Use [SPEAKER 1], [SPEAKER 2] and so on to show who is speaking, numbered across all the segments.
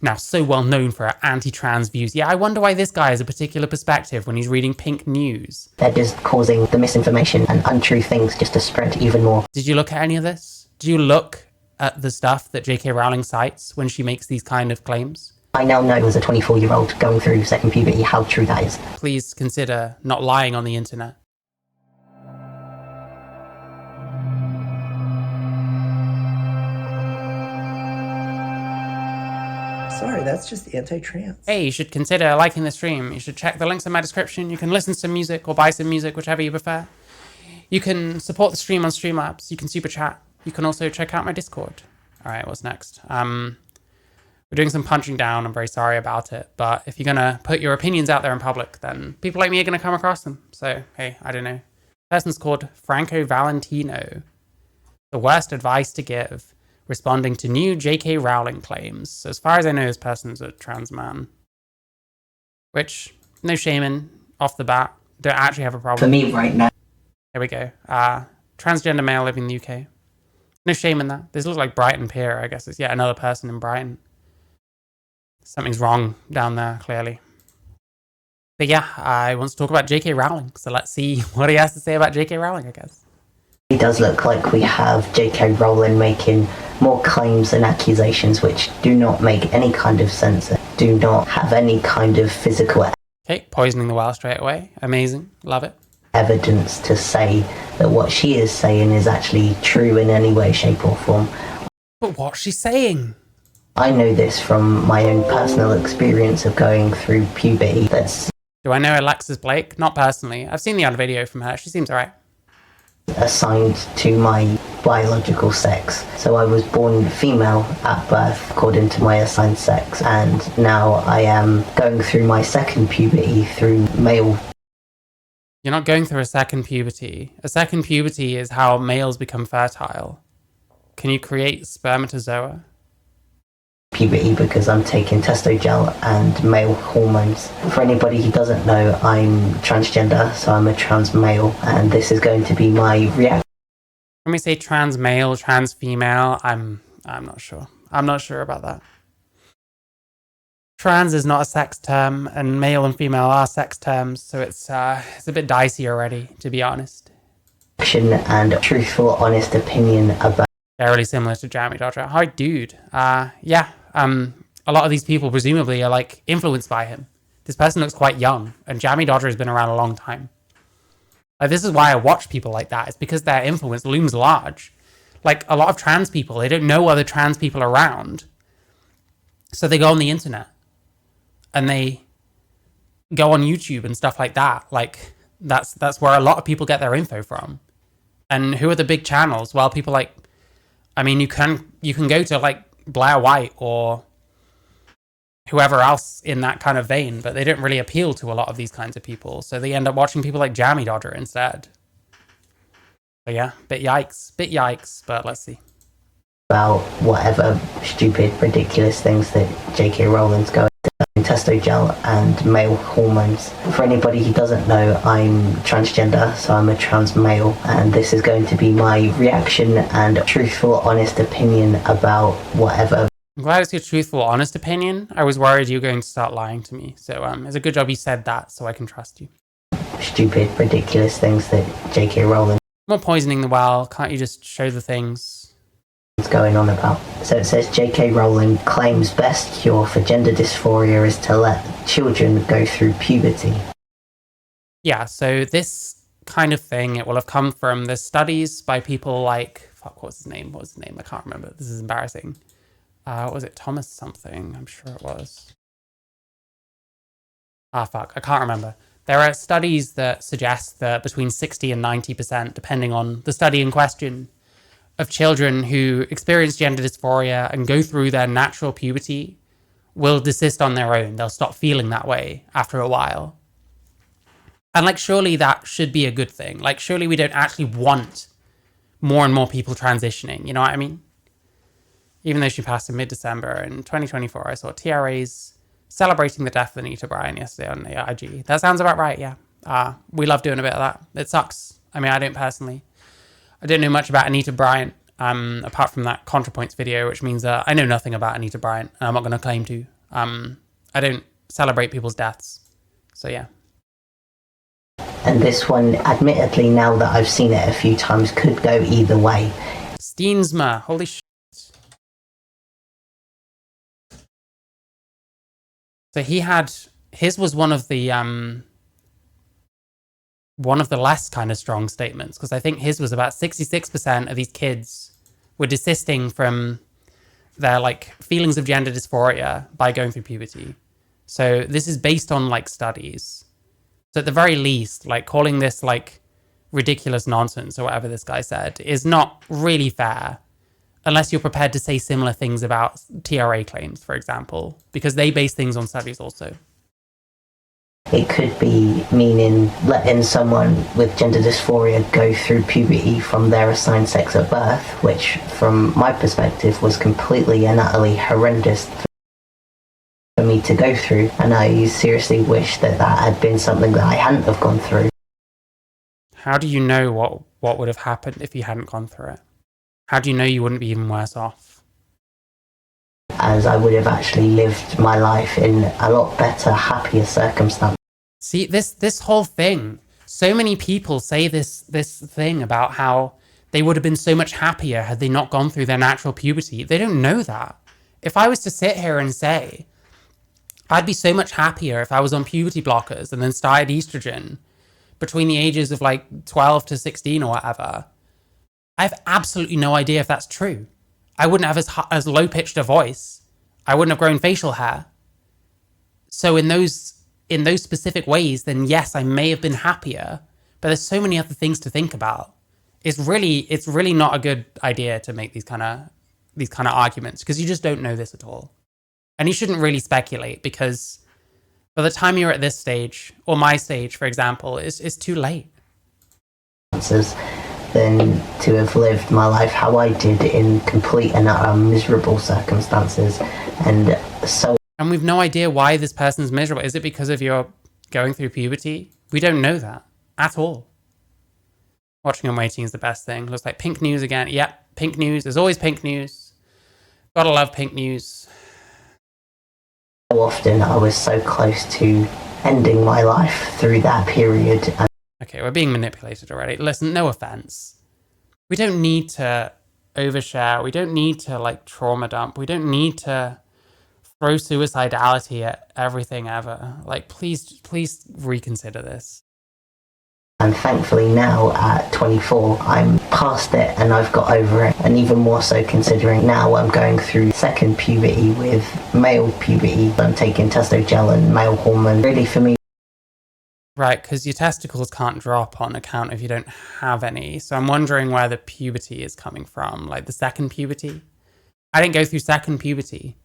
[SPEAKER 1] Now so well known for her anti-trans views. Yeah, I wonder why this guy has a particular perspective when he's reading Pink News.
[SPEAKER 2] They're just causing the misinformation and untrue things just to spread even more.
[SPEAKER 1] Did you look at any of this? Did you look at the stuff that J.K. Rowling cites when she makes these kind of claims?
[SPEAKER 2] I now know as a 24-year-old going through second puberty how true that is.
[SPEAKER 1] Please consider not lying on the internet.
[SPEAKER 3] Sorry, that's just anti-trans.
[SPEAKER 1] Hey, you should consider liking the stream. You should check the links in my description. You can listen to some music or buy some music, whichever you prefer. You can support the stream on Streamlabs. You can super chat. You can also check out my Discord. All right, what's next? We're doing some punching down. I'm very sorry about it. But if you're going to put your opinions out there in public, then people like me are going to come across them. So, hey, I don't know. Person's called Franco Valentino. The worst advice to give, responding to new J.K. Rowling claims. So as far as I know, this person's a trans man. Which, no shame in, off the bat. Don't actually have a problem.
[SPEAKER 2] For me right now.
[SPEAKER 1] There we go. Transgender male living in the UK. No shame in that. This looks like Brighton Pier, I guess. It's yet another person in Brighton. Something's wrong down there, clearly. But yeah, I want to talk about J.K. Rowling. So let's see what he has to say about J.K. Rowling, I guess.
[SPEAKER 2] It does look like we have J.K. Rowling making more claims and accusations which do not make any kind of sense, do not have any kind of physical
[SPEAKER 1] Okay, poisoning the well straight away. Amazing. Love it.
[SPEAKER 2] Evidence to say that what she is saying is actually true in any way, shape or form.
[SPEAKER 1] But what's she saying?
[SPEAKER 2] I know this from my own personal experience of going through puberty.
[SPEAKER 1] Do I know Alexis Blake? Not personally. I've seen the odd video from her. She seems alright.
[SPEAKER 2] Assigned to my biological sex. So I was born female at birth according to my assigned sex, and now I am going through my second puberty through male.
[SPEAKER 1] You're not going through a second puberty. A second puberty is how males become fertile. Can you create spermatozoa?
[SPEAKER 2] Puberty because I'm taking testo gel and male hormones. For anybody who doesn't know, I'm transgender, so I'm a trans male, and this is going to be my reaction.
[SPEAKER 1] When we say trans male, trans female, I'm not sure. I'm not sure about that. Trans is not a sex term, and male and female are sex terms, so it's a bit dicey already, to be honest.
[SPEAKER 2] And truthful, honest opinion about.
[SPEAKER 1] They're really similar to Jamie Dodger. Hi, dude. Yeah. A lot of these people presumably are like influenced by him. This person looks quite young, and Jamie Dodger has been around a long time. Like, this is why I watch people like that. It's because their influence looms large. Like, a lot of trans people, they don't know other trans people around, so they go on the internet and they go on YouTube and stuff like that. Like, that's where a lot of people get their info from. And who are the big channels? Well, people like, I mean, you can go to like Blair White or whoever else in that kind of vein, but they don't really appeal to a lot of these kinds of people. So they end up watching people like Jamie Dodger instead. So yeah, bit yikes, but let's see.
[SPEAKER 2] About whatever stupid, ridiculous things that J.K. Rowling's going to testo gel and male hormones. For anybody who doesn't know, I'm transgender, so I'm a trans male, and this is going to be my reaction and truthful, honest opinion about whatever.
[SPEAKER 1] I'm glad it's your truthful, honest opinion. I was worried you were going to start lying to me, so it's a good job you said that, so I can trust you.
[SPEAKER 2] Stupid, ridiculous things that J.K. Rowling.
[SPEAKER 1] More poisoning the well. Can't you just show the things?
[SPEAKER 2] Going on about. So it says J.K. Rowling claims best cure for gender dysphoria is to let children go through puberty.
[SPEAKER 1] Yeah, so this kind of thing, it will have come from the studies by people like, fuck, what's his name? I can't remember. This is embarrassing. What was it? Thomas something? I'm sure it was. Fuck, I can't remember. There are studies that suggest that between 60 and 90%, depending on the study in question, of children who experience gender dysphoria and go through their natural puberty will desist on their own. They'll stop feeling that way after a while. And like, surely that should be a good thing. Like, surely we don't actually want more and more people transitioning. You know what I mean? Even though she passed in mid-December in 2024, I saw TRAs celebrating the death of Anita Bryan yesterday on the IG. That sounds about right, yeah. We love doing a bit of that. It sucks. I mean, I don't personally. I don't know much about Anita Bryant. apart from that ContraPoints video, which means I know nothing about Anita Bryant, and I'm not going to claim to. I don't celebrate people's deaths. So yeah.
[SPEAKER 2] And this one, admittedly, now that I've seen it a few times, could go either way.
[SPEAKER 1] Steensma, holy shit. So his was one of the less kind of strong statements, because I think his was about 66% of these kids were desisting from their like feelings of gender dysphoria by going through puberty. So this is based on like studies. So at the very least, like calling this like ridiculous nonsense or whatever this guy said is not really fair, unless you're prepared to say similar things about TRA claims, for example, because they base things on studies also.
[SPEAKER 2] It could be meaning letting someone with gender dysphoria go through puberty from their assigned sex at birth, which from my perspective was completely and utterly horrendous for me to go through, and I seriously wish that that had been something that I hadn't have gone through.
[SPEAKER 1] How do you know what would have happened if you hadn't gone through it? How do you know you wouldn't be even worse off?
[SPEAKER 2] As I would have actually lived my life in a lot better, happier circumstances.
[SPEAKER 1] See, this whole thing, so many people say this thing about how they would have been so much happier had they not gone through their natural puberty. They don't know that. If I was to sit here and say, I'd be so much happier if I was on puberty blockers and then started estrogen between the ages of like 12 to 16 or whatever, I have absolutely no idea if that's true. I wouldn't have as low-pitched a voice. I wouldn't have grown facial hair. So in those specific ways, then yes, I may have been happier, but there's so many other things to think about. It's really not a good idea to make these kind of arguments, because you just don't know this at all. And you shouldn't really speculate, because by the time you're at this stage, or my stage, for example, it's too late.
[SPEAKER 2] Than to have lived my life how I did in complete and utter miserable circumstances. And
[SPEAKER 1] we've no idea why this person's miserable. Is it because of your going through puberty? We don't know that at all. Watching and waiting is the best thing. Looks like pink news again. Yep, pink news. There's always pink news. Gotta love pink news.
[SPEAKER 2] So often I was so close to ending my life through that period.
[SPEAKER 1] Okay, we're being manipulated already. Listen, no offense. We don't need to overshare. We don't need to like trauma dump. We don't need to throw suicidality at everything ever. Like, please reconsider this.
[SPEAKER 2] And thankfully now at 24, I'm past it and I've got over it. And even more so considering now I'm going through second puberty with male puberty. I'm taking testo gel and male hormone. Really for me.
[SPEAKER 1] Right, because your testicles can't drop on account if you don't have any. So I'm wondering where the puberty is coming from, like the second puberty. I didn't go through second puberty.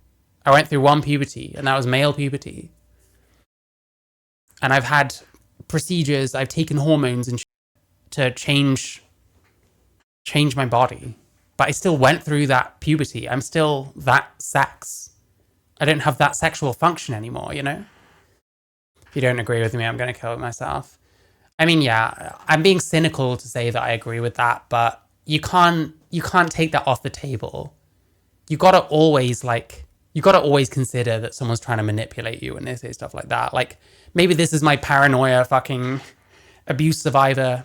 [SPEAKER 1] I went through one puberty, and that was male puberty. And I've had procedures, I've taken hormones and to change my body. But I still went through that puberty. I'm still that sex. I don't have that sexual function anymore, you know? If you don't agree with me, I'm going to kill myself. I mean, yeah, I'm being cynical to say that I agree with that, but you can't take that off the table. You gotta always consider that someone's trying to manipulate you when they say stuff like that. Like, maybe this is my paranoia fucking abuse survivor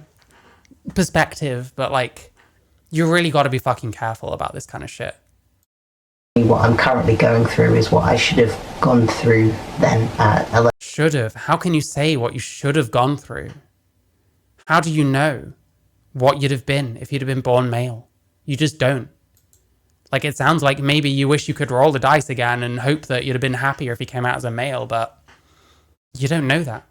[SPEAKER 1] perspective, but like, you really gotta be fucking careful about this kind of shit.
[SPEAKER 2] What I'm currently going through is what I should have gone through then at 11.
[SPEAKER 1] Should have? How can you say what you should have gone through? How do you know what you'd have been if you'd have been born male? You just don't. Like, it sounds like maybe you wish you could roll the dice again and hope that you'd have been happier if you came out as a male, but you don't know that.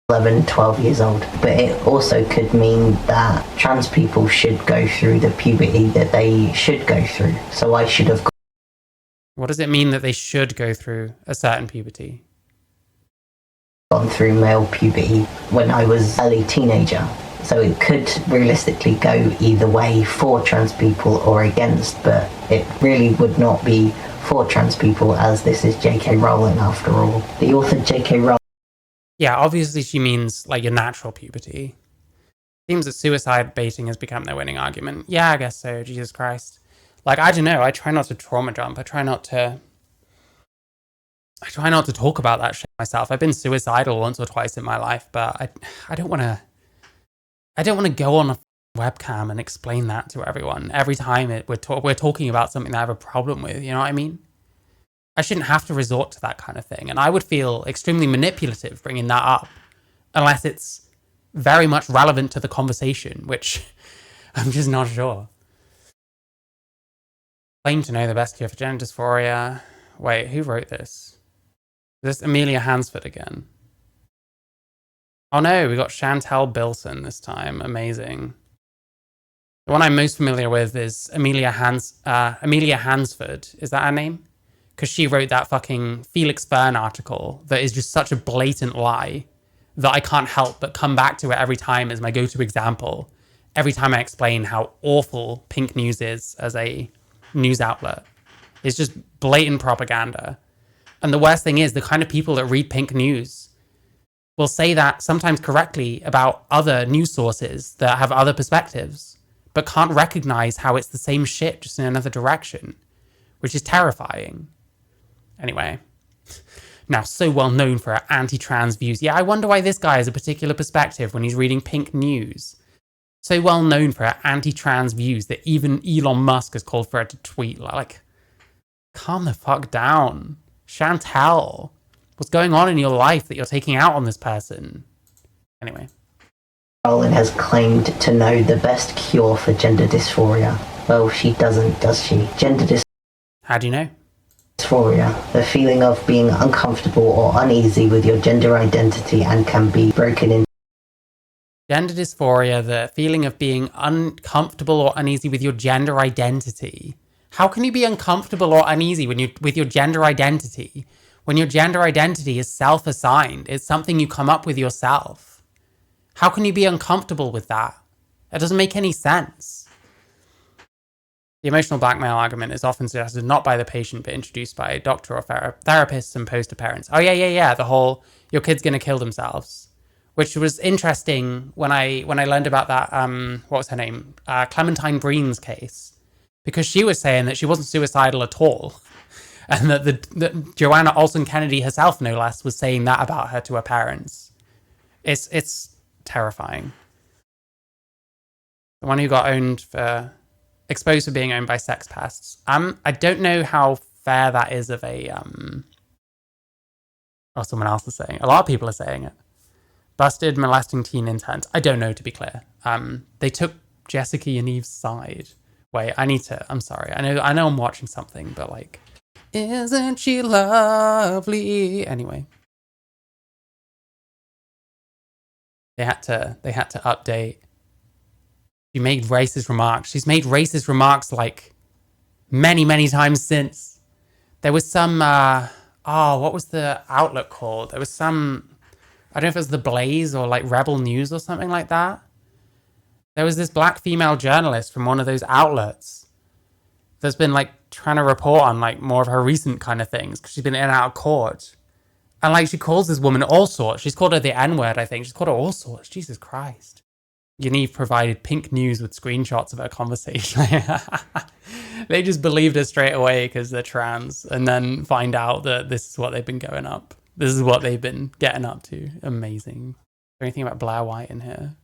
[SPEAKER 2] 11, 12 years old. But it also could mean that trans people should go through the puberty that they should go through. So I should have
[SPEAKER 1] What does it mean that they should go through a certain puberty?
[SPEAKER 2] gone through male puberty when I was early teenager. So it could realistically go either way for trans people or against, but it really would not be for trans people, as this is J.K. Rowling after all. The author J.K. Rowling.
[SPEAKER 1] Yeah, obviously she means like your natural puberty. Seems that suicide baiting has become their winning argument. Yeah, I guess so. Jesus Christ. Like, I don't know. I try not to trauma jump. I try not to talk about that shit myself. I've been suicidal once or twice in my life, but I don't want to go on a webcam and explain that to everyone every time we're talking about something that I have a problem with. You know what I mean? I shouldn't have to resort to that kind of thing, and I would feel extremely manipulative bringing that up unless it's very much relevant to the conversation, which I'm just not sure. Claim to know the best cure for gender dysphoria. Wait, who wrote this? Is this Amelia Hansford again? Oh no, we got Chantel Bilson this time. Amazing. The one I'm most familiar with is Amelia Hansford. Is that her name? Because she wrote that fucking Felix Fern article that is just such a blatant lie that I can't help but come back to it every time as my go-to example. Every time I explain how awful Pink News is as a news outlet. It's just blatant propaganda. And the worst thing is the kind of people that read Pink News will say that sometimes correctly about other news sources that have other perspectives, but can't recognize how it's the same shit just in another direction, which is terrifying. Anyway, now so well known for her anti-trans views. Yeah, I wonder why this guy has a particular perspective when he's reading Pink News. So well known for her anti-trans views that even Elon Musk has called for her to tweet. Like, calm the fuck down. Chantel, what's going on in your life that you're taking out on this person? Anyway.
[SPEAKER 2] Rowling has claimed to know the best cure for gender dysphoria. Well, she doesn't, does she? Gender dysphoria.
[SPEAKER 1] How do you know?
[SPEAKER 2] Dysphoria, the feeling of being uncomfortable or uneasy with your gender identity and can be broken into.
[SPEAKER 1] Gender dysphoria, the feeling of being uncomfortable or uneasy with your gender identity. How can you be uncomfortable or uneasy with your gender identity when your gender identity is self-assigned? It's something you come up with yourself. How can you be uncomfortable with that? That doesn't make any sense. The emotional blackmail argument is often suggested not by the patient, but introduced by a doctor or therapists and poster parents. Oh yeah. The whole, your kid's going to kill themselves, which was interesting when I learned about that, what was her name? Clementine Breen's case, because she was saying that she wasn't suicidal at all. And that Joanna Olson Kennedy herself, no less, was saying that about her to her parents. It's terrifying. The one who got exposed for being owned by sex pests. I don't know how fair that is of a, oh, someone else is saying it. A lot of people are saying it. Busted molesting teen interns. I don't know, to be clear. They took Jessica Yanive's side. Wait, I'm sorry. I know I'm watching something, but like, isn't she lovely? Anyway. They had to update. She made racist remarks. She's made racist remarks like many, many times since. There was some, what was the outlet called? There was some, I don't know if it was The Blaze or like Rebel News or something like that. There was this black female journalist from one of those outlets that's been like trying to report on like more of her recent kind of things because she's been in and out of court. And like she calls this woman all sorts. She's called her the N-word, I think. She's called her all sorts. Jesus Christ. Yaniv provided Pink News with screenshots of her conversation. They just believed her straight away because they're trans and then find out that this is what they've been going up. This is what they've been getting up to. Amazing. Is there anything about Blair White in here?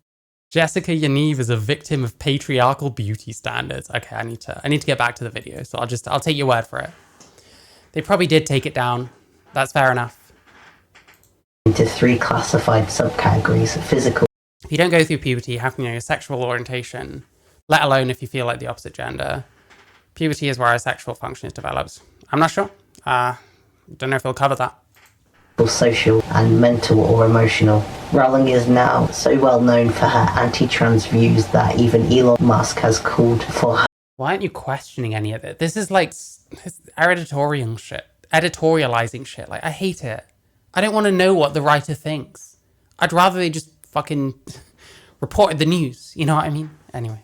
[SPEAKER 1] Jessica Yaniv is a victim of patriarchal beauty standards. Okay, I need to get back to the video, so I'll take your word for it. They probably did take it down. That's fair enough.
[SPEAKER 2] Into 3 classified subcategories: physical.
[SPEAKER 1] If you don't go through puberty, you have to know your sexual orientation, let alone if you feel like the opposite gender. Puberty is where our sexual function is developed. I'm not sure. Don't know if we'll cover that.
[SPEAKER 2] Social and mental or emotional. Rowling is now so well known for her anti-trans views that even Elon Musk has called for her.
[SPEAKER 1] Why aren't you questioning any of it? This is like editorializing shit. Like, I hate it. I don't want to know what the writer thinks. I'd rather they just fucking reported the news. You know what I mean? Anyway.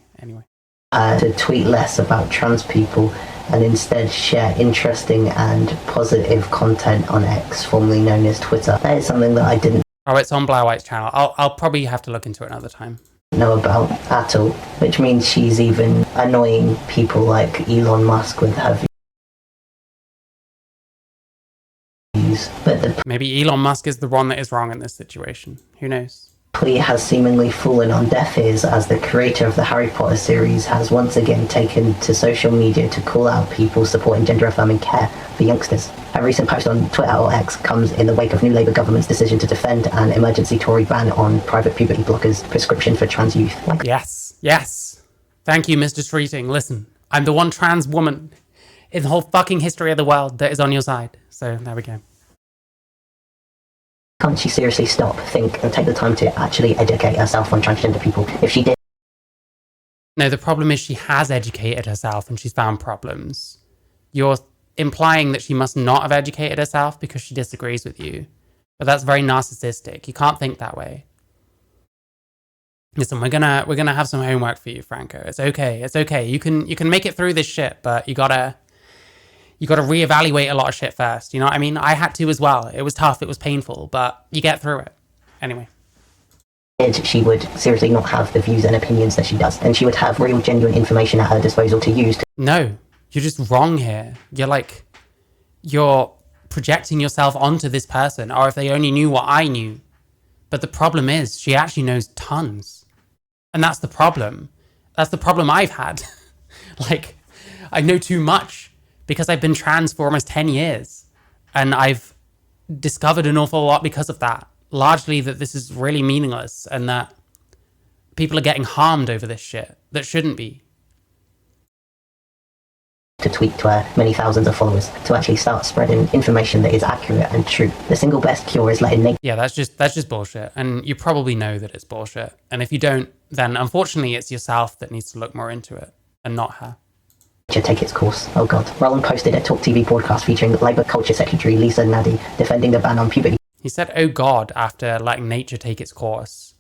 [SPEAKER 2] To tweet less about trans people and instead share interesting and positive content on X, formerly known as Twitter. That is something that I didn't.
[SPEAKER 1] Oh, it's on Blair White's channel. I'll probably have to look into it another time.
[SPEAKER 2] know about at all, which means she's even annoying people like Elon Musk with her views. But
[SPEAKER 1] Maybe Elon Musk is the one that is wrong in this situation. Who knows?
[SPEAKER 2] plea has seemingly fallen on deaf ears as the creator of the Harry Potter series has once again taken to social media to call out people supporting gender-affirming care for youngsters. A recent post on Twitter or X comes in the wake of new Labour government's decision to defend an emergency Tory ban on private puberty blockers prescription for trans youth.
[SPEAKER 1] Yes. Thank you, Mr. Streeting. Listen, I'm the one trans woman in the whole fucking history of the world that is on your side. So there we go.
[SPEAKER 2] Can't she seriously stop, think, and take the time to actually educate herself on transgender people? If she did...
[SPEAKER 1] No, the problem is she has educated herself and she's found problems. You're implying that she must not have educated herself because she disagrees with you. But that's very narcissistic. You can't think that way. Listen, we're gonna have some homework for you, Franco. It's okay. You can make it through this shit, but you gotta reevaluate a lot of shit first. You know what I mean? I had to as well. It was tough, it was painful, but you get through it. Anyway.
[SPEAKER 2] She would seriously not have the views and opinions that she does, and she would have real genuine information at her disposal to use to...
[SPEAKER 1] No, you're just wrong here. You're projecting yourself onto this person, or if they only knew what I knew. But the problem is, she actually knows tons. And that's the problem. That's the problem I've had. I know too much because I've been trans for almost 10 years. And I've discovered an awful lot because of that. Largely that this is really meaningless and that people are getting harmed over this shit that shouldn't be.
[SPEAKER 2] To tweet to her many thousands of followers to actually start spreading information that is accurate and true. The single best cure is letting nature...
[SPEAKER 1] Yeah, that's just bullshit. And you probably know that it's bullshit. And if you don't, then unfortunately it's yourself that needs to look more into it and not her.
[SPEAKER 2] Take its course. Oh god. Roland posted a Talk TV broadcast featuring Labour Culture Secretary Lisa Nadi defending the ban on puberty.
[SPEAKER 1] He said, oh God, after letting nature take its course.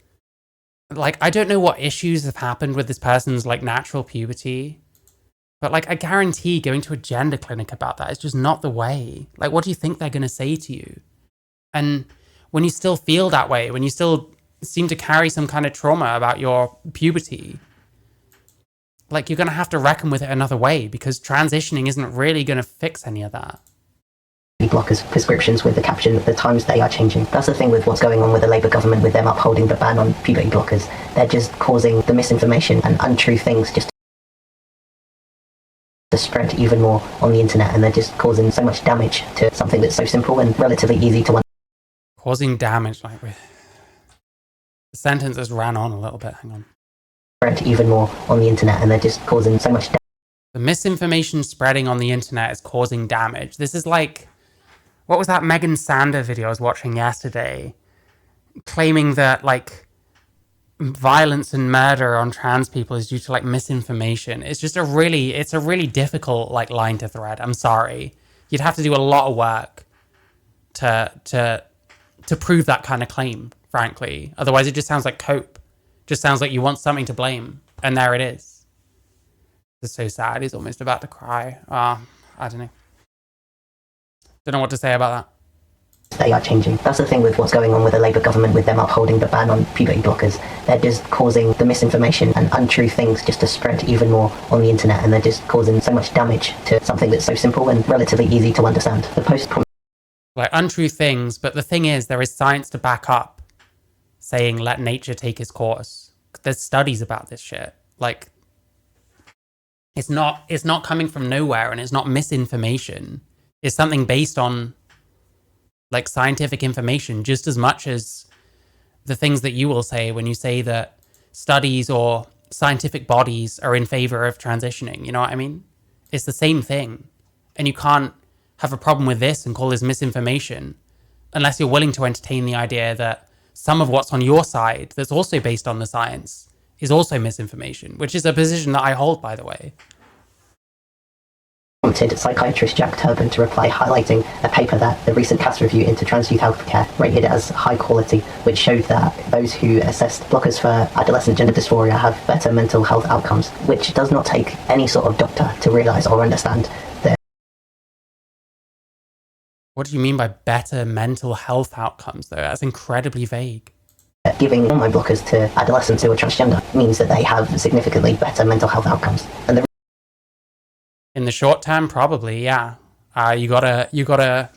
[SPEAKER 1] I don't know what issues have happened with this person's, natural puberty. But, I guarantee going to a gender clinic about that is just not the way. What do you think they're going to say to you? And when you still feel that way, when you still seem to carry some kind of trauma about your puberty, you're going to have to reckon with it another way because transitioning isn't really going to fix any of that.
[SPEAKER 2] Blockers prescriptions with the caption, the times they are changing. That's the thing with what's going on with the Labour government with them upholding the ban on puberty blockers. They're just causing the misinformation and untrue things just to spread even more on the internet, and they're just causing so much damage to something that's so simple and relatively easy to understand.
[SPEAKER 1] Causing damage, the sentence just ran on a little bit, hang on.
[SPEAKER 2] Spread even more on the internet, and they're just causing so much damage.
[SPEAKER 1] The misinformation spreading on the internet is causing damage. This is what was that Megan Sander video I was watching yesterday? Claiming that, violence and murder on trans people is due to, misinformation. It's just a really difficult, line to thread. I'm sorry. You'd have to do a lot of work to prove that kind of claim, frankly. Otherwise, it just sounds like cope. Just sounds like you want something to blame. And there it is. It's so sad. He's almost about to cry. I don't know. Don't know what to say about that.
[SPEAKER 2] They are changing. That's the thing with what's going on with the Labour government with them upholding the ban on puberty blockers. They're just causing the misinformation and untrue things just to spread even more on the internet, and they're just causing so much damage to something that's so simple and relatively easy to understand. The post...
[SPEAKER 1] untrue things, but the thing is, there is science to back up saying let nature take its course. There's studies about this shit. It's not coming from nowhere, and it's not misinformation. It's something based on scientific information, just as much as the things that you will say when you say that studies or scientific bodies are in favor of transitioning. You know what I mean? It's the same thing. And you can't have a problem with this and call this misinformation unless you're willing to entertain the idea that some of what's on your side that's also based on the science is also misinformation, which is a position that I hold, by the way.
[SPEAKER 2] Prompted psychiatrist Jack Turban to reply, highlighting a paper that the recent CAS review into trans youth healthcare rated as high quality, which showed that those who assessed blockers for adolescent gender dysphoria have better mental health outcomes, which does not take any sort of doctor to realise or understand that.
[SPEAKER 1] What do you mean by better mental health outcomes, though? That's incredibly vague.
[SPEAKER 2] Giving hormone blockers to adolescents who are transgender means that they have significantly better mental health outcomes. And
[SPEAKER 1] in the short term, probably, yeah. You gotta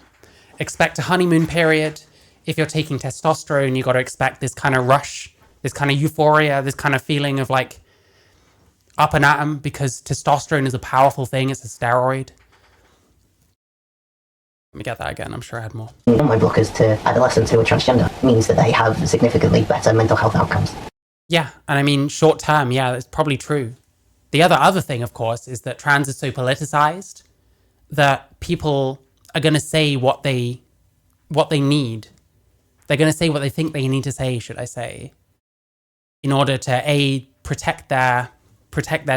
[SPEAKER 1] expect a honeymoon period. If you're taking testosterone, you gotta expect this kind of rush, this kind of euphoria, this kind of feeling of like up and at 'em, because testosterone is a powerful thing. It's a steroid. Let me get that again. I'm sure I had more.
[SPEAKER 2] hormone blockers to adolescents who are transgender means that they have significantly better mental health outcomes.
[SPEAKER 1] Yeah, and I mean, short term, yeah, that's probably true. The other thing, of course, is that trans is so politicized that people are going to say what they need. They're going to say what they think they need to say, should I say, in order to protect their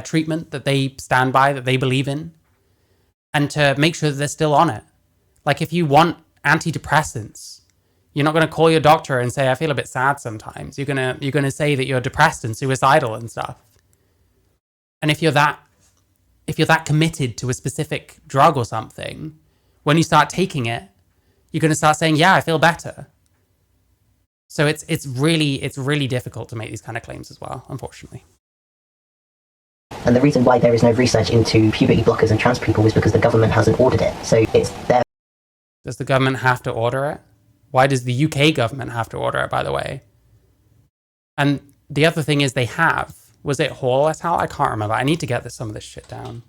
[SPEAKER 1] treatment that they stand by, that they believe in, and to make sure that they're still on it. Like, if you want antidepressants, you're not going to call your doctor and say, I feel a bit sad sometimes. You're going to say that you're depressed and suicidal and stuff. And if you're that committed to a specific drug or something, when you start taking it, you're going to start saying, yeah, I feel better. So it's really difficult to make these kind of claims as well, unfortunately.
[SPEAKER 2] And the reason why there is no research into puberty blockers and trans people is because the government hasn't ordered it. So it's there.
[SPEAKER 1] Does the government have to order it? Why does the UK government have to order it, by the way? And the other thing is they have. Was it Hall et al? I can't remember. I need to get some of this shit down.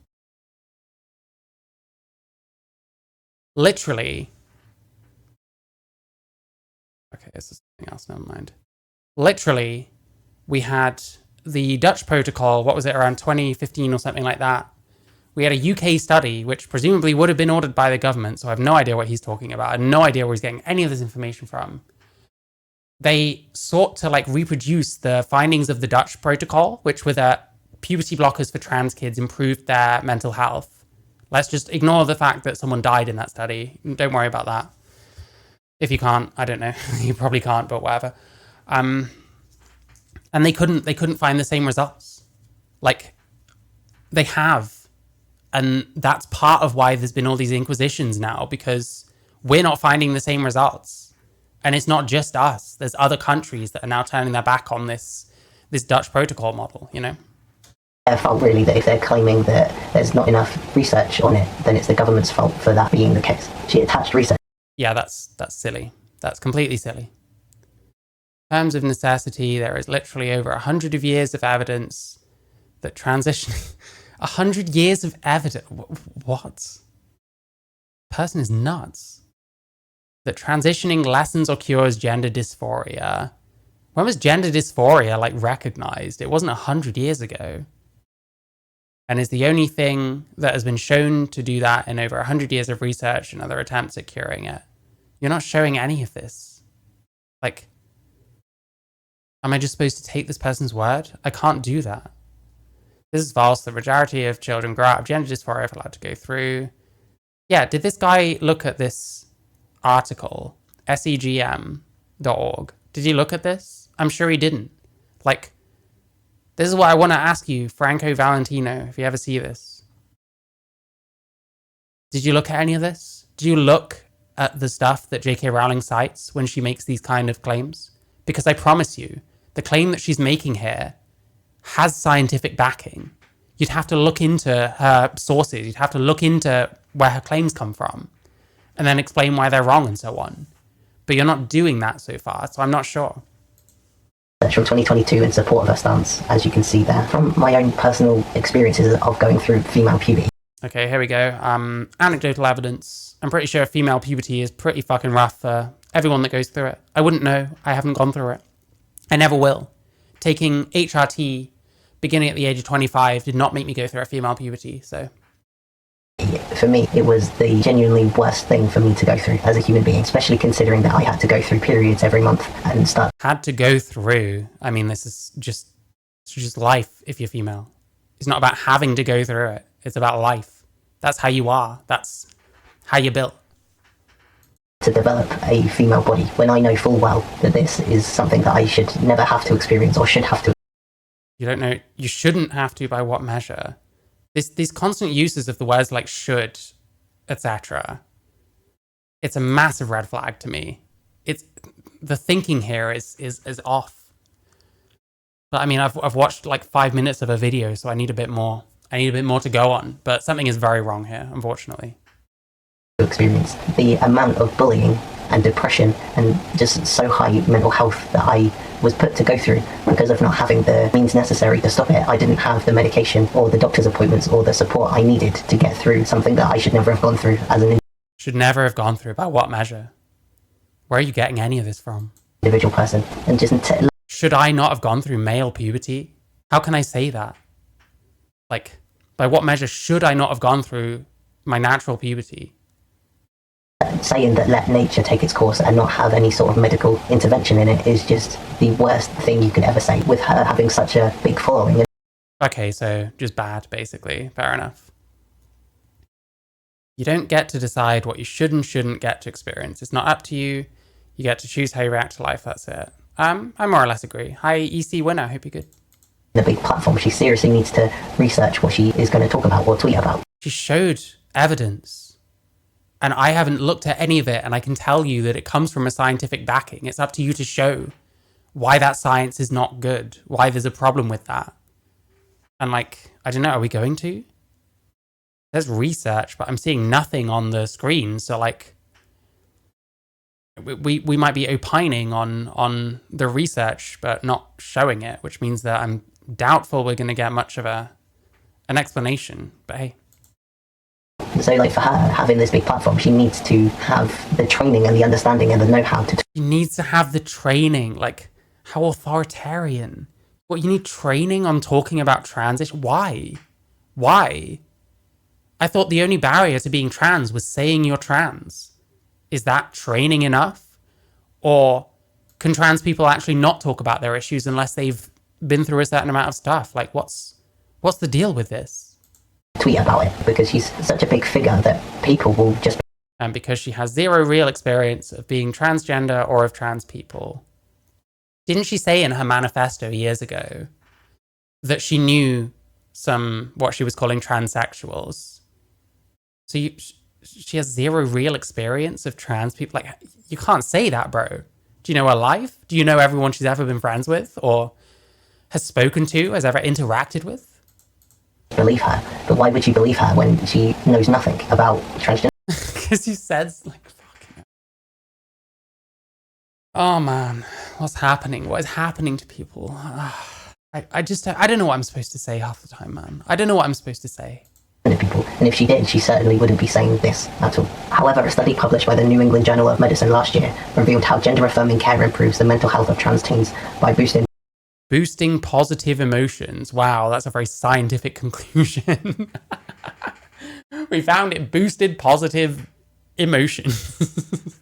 [SPEAKER 1] Literally. Okay, this is something else. Never mind. Literally, we had the Dutch protocol. What was it, around 2015 or something like that? We had a UK study, which presumably would have been ordered by the government. So I have no idea what he's talking about. I have no idea where he's getting any of this information from. They sought to reproduce the findings of the Dutch protocol, which were that puberty blockers for trans kids improved their mental health. Let's just ignore the fact that someone died in that study. Don't worry about that. If you can't, I don't know. You probably can't, but whatever. And they couldn't find the same results. They have. And that's part of why there's been all these inquisitions now, because we're not finding the same results. And it's not just us. There's other countries that are now turning their back on this Dutch protocol model, you know?
[SPEAKER 2] Their fault, really, that if they're claiming that there's not enough research on it, then it's the government's fault for that being the case. She attached research.
[SPEAKER 1] Yeah, that's silly. That's completely silly. In terms of necessity, there is literally over 100 years of evidence that transition... 100 years of evidence? What? Person is nuts. That transitioning lessens or cures gender dysphoria. When was gender dysphoria recognized? It wasn't 100 years ago. And is the only thing that has been shown to do that in over 100 years of research and other attempts at curing it. You're not showing any of this. Am I just supposed to take this person's word? I can't do that. This is false. The majority of children grow out of gender dysphoria if allowed to go through. Yeah, did this guy look at this article? segm.org. Did you look at this? I'm sure he didn't. This is what I want to ask you, Franco Valentino, if you ever see this. Did you look at any of this? Do you look at the stuff that J.K. Rowling cites when she makes these kind of claims? Because I promise you, the claim that she's making here has scientific backing. You'd have to look into her sources. You'd have to look into where her claims come from and then explain why they're wrong and so on. But you're not doing that so far, so I'm not sure.
[SPEAKER 2] From 2022 in support of her stance, as you can see there, from my own personal experiences of going through female puberty.
[SPEAKER 1] Okay, here we go. Anecdotal evidence. I'm pretty sure female puberty is pretty fucking rough for everyone that goes through it. I wouldn't know. I haven't gone through it. I never will. Taking HRT beginning at the age of 25 did not make me go through a female puberty, so...
[SPEAKER 2] For me, it was the genuinely worst thing for me to go through as a human being, especially considering that I had to go through periods every month and start...
[SPEAKER 1] Had to go through. I mean, this is just life if you're female. It's not about having to go through it. It's about life. That's how you are. That's how you're built.
[SPEAKER 2] To develop a female body when I know full well that this is something that I should never have to experience or should have to.
[SPEAKER 1] You don't know, you shouldn't have to by what measure? These constant uses of the words like should, etc. It's a massive red flag to me. the thinking here is off. But I mean, I've watched like 5 minutes of a video, so I need a bit more. I need a bit more to go on. But something is very wrong here, unfortunately.
[SPEAKER 2] Experience the amount of bullying and depression and just so high mental health that I was put to go through because of not having the means necessary to stop it. I didn't have the medication or the doctor's appointments or the support I needed to get through something that I should never have gone through as an
[SPEAKER 1] Should never have gone through. By what measure? Where are you getting any of this from?
[SPEAKER 2] individual person. And just
[SPEAKER 1] should I not have gone through male puberty? How can I say that? Like, by what measure should I not have gone through my natural puberty?
[SPEAKER 2] saying that let nature take its course and not have any sort of medical intervention in it is just the worst thing you could ever say, with her having such a big following.
[SPEAKER 1] Okay, so just bad, basically. Fair enough. You don't get to decide what you should and shouldn't get to experience. It's not up to you. You get to choose how you react to life, that's it. I more or less agree. Hi, EC Winner, hope you're good.
[SPEAKER 2] A big platform, she seriously needs to research what she is going to talk about or tweet about.
[SPEAKER 1] She showed evidence. And I haven't looked at any of it, and I can tell you that it comes from a scientific backing. It's up to you to show why that science is not good, why there's a problem with that. And like, I don't know, are we going to? There's research, but I'm seeing nothing on the screen. So like, we might be opining on the research, but not showing it, which means that I'm doubtful we're going to get much of an explanation. But hey.
[SPEAKER 2] So like for her, having this big platform, she needs to have the training and the understanding and the know-how to...
[SPEAKER 1] She needs to have the training. Like, how authoritarian. What, you need training on talking about transition? Why? Why? I thought the only barrier to being trans was saying you're trans. Is that training enough? Or can trans people actually not talk about their issues unless they've been through a certain amount of stuff? Like, what's the deal with this?
[SPEAKER 2] Tweet about it, because she's such a big figure that people will just...
[SPEAKER 1] And because she has zero real experience of being transgender or of trans people. Didn't she say in her manifesto years ago that she knew some, what she was calling transsexuals? So she has zero real experience of trans people. Like, you can't say that, bro. Do you know her life? Do you know everyone she's ever been friends with or has spoken to, has ever interacted with?
[SPEAKER 2] Believe her, but why would you believe her when she knows nothing about transgender?
[SPEAKER 1] Because you said, like, fucking... Oh man, what's happening? What is happening to people? I don't know what I'm supposed to say half the time, man. I don't know what I'm supposed to say.
[SPEAKER 2] People, and if she did, she certainly wouldn't be saying this at all. However, a study published by the New England Journal of Medicine last year revealed how gender-affirming care improves the mental health of trans teens by boosting positive emotions. Wow, that's a very scientific conclusion. We found it boosted positive emotions.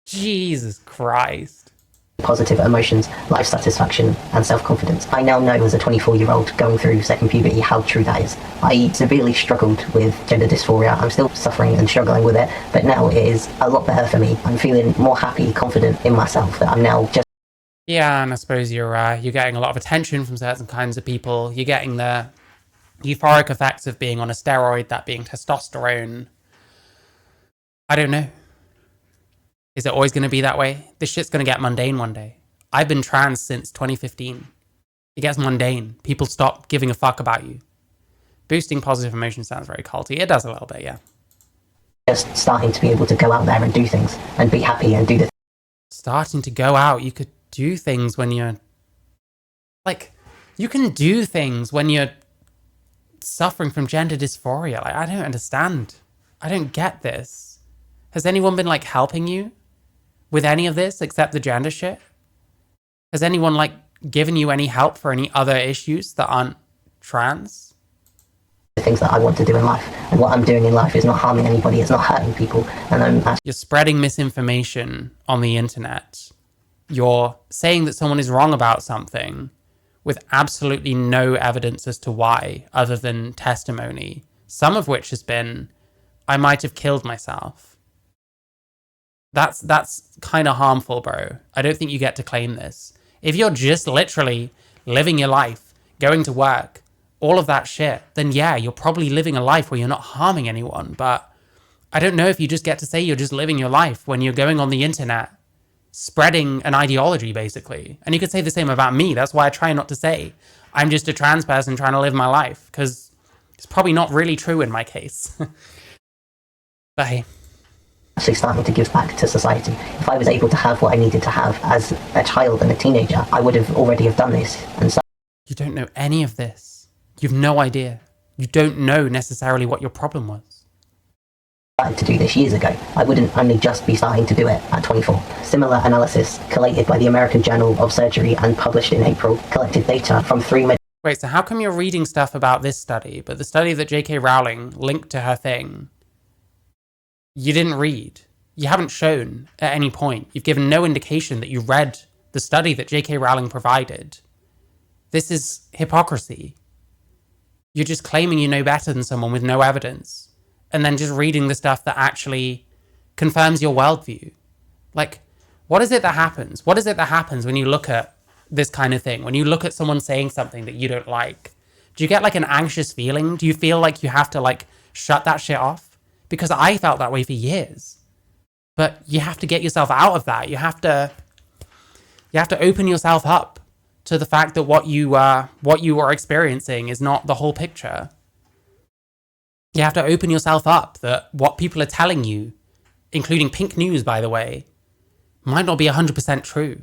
[SPEAKER 2] Jesus Christ. Positive emotions, life satisfaction, and self-confidence. I now know as a 24-year-old going through second puberty how true that is. I severely struggled with gender dysphoria. I'm still suffering and struggling with it, but now it is a lot better for me. I'm feeling more happy, confident in myself, that I'm now just...
[SPEAKER 1] Yeah, and I suppose you're getting a lot of attention from certain kinds of people. You're getting the euphoric effects of being on a steroid, that being testosterone. I don't know. Is it always going to be that way? This shit's going to get mundane one day. I've been trans since 2015. It gets mundane. People stop giving a fuck about you. Boosting positive emotion sounds very culty. It does a little bit, yeah.
[SPEAKER 2] Just starting to be able to go out there and do things and be happy and do the...
[SPEAKER 1] Starting to go out. You could do things when you're... Like, you can do things when you're suffering from gender dysphoria. Like, I don't understand. I don't get this. Has anyone been, like, helping you with any of this except the gender shit? Has anyone, like, given you any help for any other issues that aren't trans?
[SPEAKER 2] The things that I want to do in life, and what I'm doing in life is not harming anybody, it's not hurting people, and I'm actually...
[SPEAKER 1] You're spreading misinformation on the internet. You're saying that someone is wrong about something with absolutely no evidence as to why, other than testimony, some of which has been, I might have killed myself. That's kind of harmful, bro. I don't think you get to claim this. If you're just literally living your life, going to work, all of that shit, then yeah, you're probably living a life where you're not harming anyone. But I don't know if you just get to say you're just living your life when you're going on the internet spreading an ideology, basically. And you could say the same about me. That's why I try not to say I'm just a trans person trying to live my life, because it's probably not really true in my case. But hey.
[SPEAKER 2] Actually starting to give back to society. If I was able to have what I needed to have as a child and a teenager, I would have already have done this. And so
[SPEAKER 1] you don't know any of this. You've no idea. You don't know necessarily what your problem was.
[SPEAKER 2] started to do this years ago. I wouldn't only just be starting to do it at 24. Similar analysis collated by the American Journal of Surgery and published in April collected data from 3
[SPEAKER 1] Wait, so how come you're reading stuff about this study, but the study that J.K. Rowling linked to her thing, you didn't read? You haven't shown at any point. You've given no indication that you read the study that J.K. Rowling provided. This is hypocrisy. You're just claiming you know better than someone with no evidence, and then just reading the stuff that actually confirms your worldview. Like, what is it that happens? What is it that happens when you look at this kind of thing? When you look at someone saying something that you don't like, do you get like an anxious feeling? Do you feel like you have to like shut that shit off? Because I felt that way for years. But you have to get yourself out of that. You have to open yourself up to the fact that what you are experiencing is not the whole picture. You have to open yourself up that what people are telling you, including Pink News, by the way, might not be 100% true.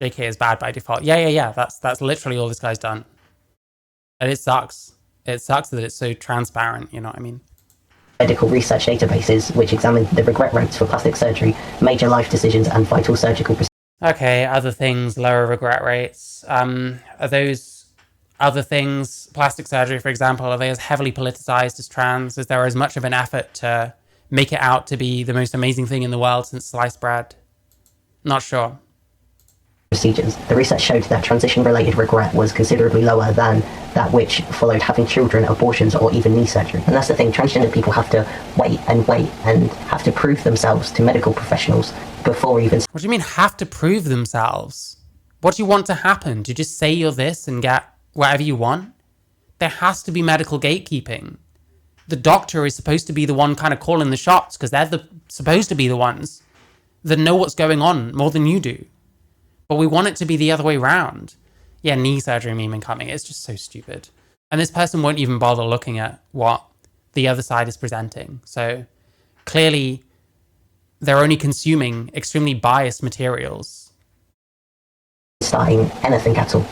[SPEAKER 1] JK is bad by default. Yeah. That's literally all this guy's done. And it sucks. It sucks that it's so transparent, you know what I mean?
[SPEAKER 2] medical research databases which examined the regret rates for plastic surgery, major life decisions, and vital surgical procedures.
[SPEAKER 1] Okay, other things, lower regret rates. Are those other things, plastic surgery, for example, are they as heavily politicized as trans? Is there as much of an effort to make it out to be the most amazing thing in the world since sliced bread? Not sure.
[SPEAKER 2] Procedures. The research showed that transition-related regret was considerably lower than that which followed having children, abortions, or even knee surgery. And that's the thing, transgender people have to wait and have to prove themselves to medical professionals before even...
[SPEAKER 1] What do you mean have to prove themselves? What do you want to happen? Do you just say you're this and get whatever you want? There has to be medical gatekeeping. The doctor is supposed to be the one kind of calling the shots because they're supposed to be the ones that know what's going on more than you do. But we want it to be the other way around. Yeah, knee surgery meme incoming. It's just so stupid. And this person won't even bother looking at what the other side is presenting. So clearly they're only consuming extremely biased materials.
[SPEAKER 2] Starting anything at all,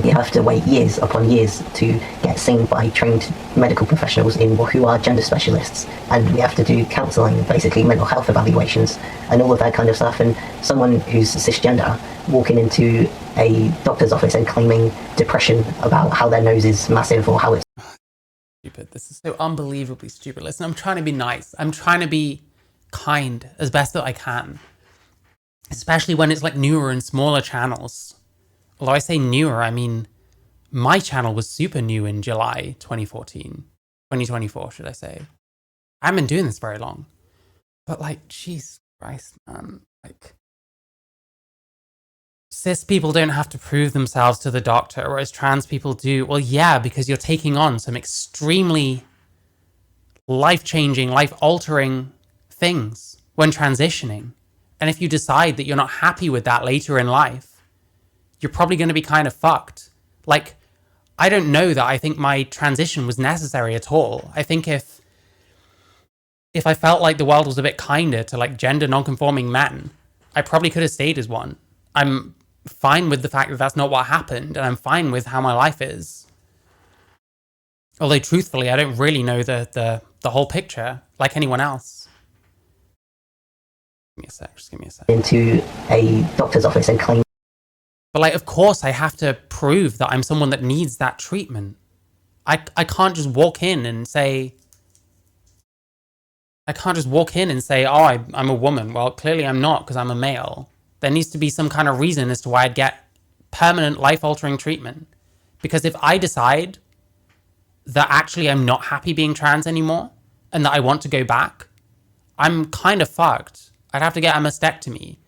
[SPEAKER 2] you have to wait years upon years to get seen by trained medical professionals who are gender specialists, and we have to do counselling, basically mental health evaluations and all of that kind of stuff. And someone who's cisgender walking into a doctor's office and claiming depression about how their nose is massive or how it's
[SPEAKER 1] stupid. This is so unbelievably stupid. Listen, I'm trying to be nice. I'm trying to be kind as best that I can. Especially when it's like newer and smaller channels. Although I say newer, I mean, my channel was super new in July 2024, should I say. I haven't been doing this very long. But like, jeez Christ, man. Like, cis people don't have to prove themselves to the doctor, whereas trans people do. Well, yeah, because you're taking on some extremely life-changing, life-altering things when transitioning. And if you decide that you're not happy with that later in life, you're probably going to be kind of fucked. Like, I don't know that I think my transition was necessary at all. I think if I felt like the world was a bit kinder to like gender non-conforming men, I probably could have stayed as one. I'm fine with the fact that that's not what happened, and I'm fine with how my life is. Although truthfully, I don't really know the whole picture like anyone else. Just give me a sec.
[SPEAKER 2] Into a doctor's office and claim.
[SPEAKER 1] But like, of course I have to prove that I'm someone that needs that treatment. I can't just walk in and say, oh, I'm a woman. Well, clearly I'm not because I'm a male. There needs to be some kind of reason as to why I'd get permanent life-altering treatment. Because if I decide that actually I'm not happy being trans anymore and that I want to go back, I'm kind of fucked. I'd have to get a mastectomy.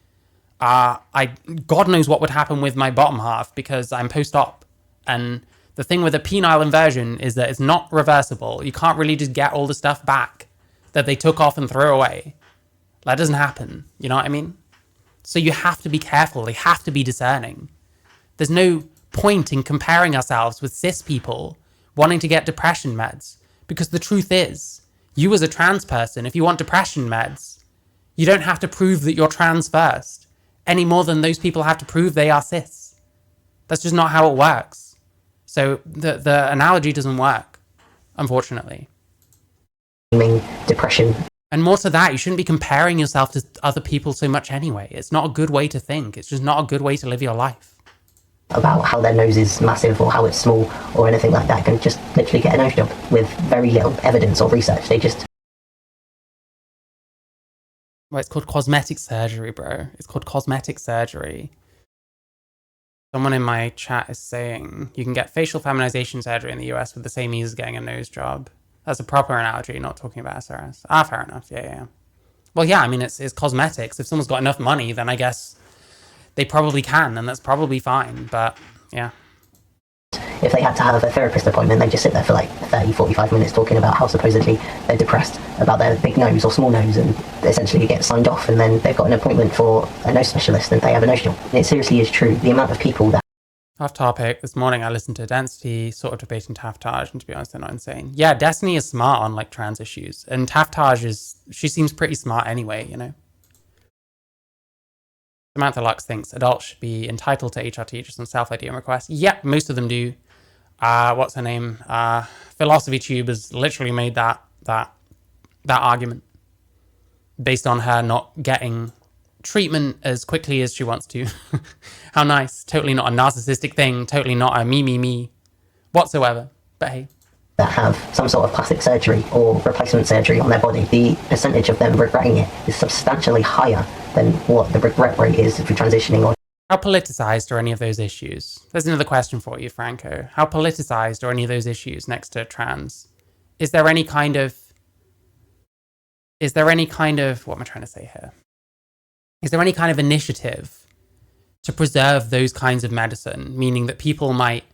[SPEAKER 1] God knows what would happen with my bottom half because I'm post-op. And the thing with a penile inversion is that it's not reversible. You can't really just get all the stuff back that they took off and throw away. That doesn't happen. You know what I mean? So you have to be careful. They have to be discerning. There's no point in comparing ourselves with cis people wanting to get depression meds, because the truth is, you as a trans person, if you want depression meds, you don't have to prove that you're trans first, any more than those people have to prove they are cis. That's just not how it works. So the analogy doesn't work, unfortunately.
[SPEAKER 2] Depression.
[SPEAKER 1] And more to that, you shouldn't be comparing yourself to other people so much anyway. It's not a good way to think. It's just not a good way to live your life.
[SPEAKER 2] About how their nose is massive or how it's small or anything like that, can just literally get a nose job with very little evidence or research. They just...
[SPEAKER 1] Well, it's called cosmetic surgery, bro. It's called cosmetic surgery. Someone in my chat is saying you can get facial feminization surgery in the US with the same ease as getting a nose job. That's a proper analogy, not talking about SRS. Ah, fair enough. Yeah. Well, yeah, I mean, it's cosmetics. If someone's got enough money, then I guess they probably can, and that's probably fine. But, yeah.
[SPEAKER 2] If they had to have a therapist appointment, they just sit there for like 30, 45 minutes talking about how supposedly they're depressed about their big nose or small nose, and essentially get signed off, and then they've got an appointment for a nose specialist and they have a nose job. It seriously is true. The amount of people that...
[SPEAKER 1] Off topic, this morning I listened to Density sort of debating Taftage, and to be honest, they're not insane. Yeah, Destiny is smart on like trans issues, and Taftage she seems pretty smart anyway, you know. Samantha Lux thinks adults should be entitled to HRT just on self-ID and requests. Yep, most of them do. What's her name? Philosophy Tube has literally made that argument based on her not getting treatment as quickly as she wants to. How nice. Totally not a narcissistic thing. Totally not a me whatsoever. But hey.
[SPEAKER 2] That have some sort of plastic surgery or replacement surgery on their body, the percentage of them regretting it is substantially higher than what the regret rate is for transitioning. Or
[SPEAKER 1] how politicized are any of those issues? There's another question for you, Franco. How politicized are any of those issues next to trans? Is there any kind of, what am I trying to say here? Is there any kind of initiative to preserve those kinds of medicine, meaning that people might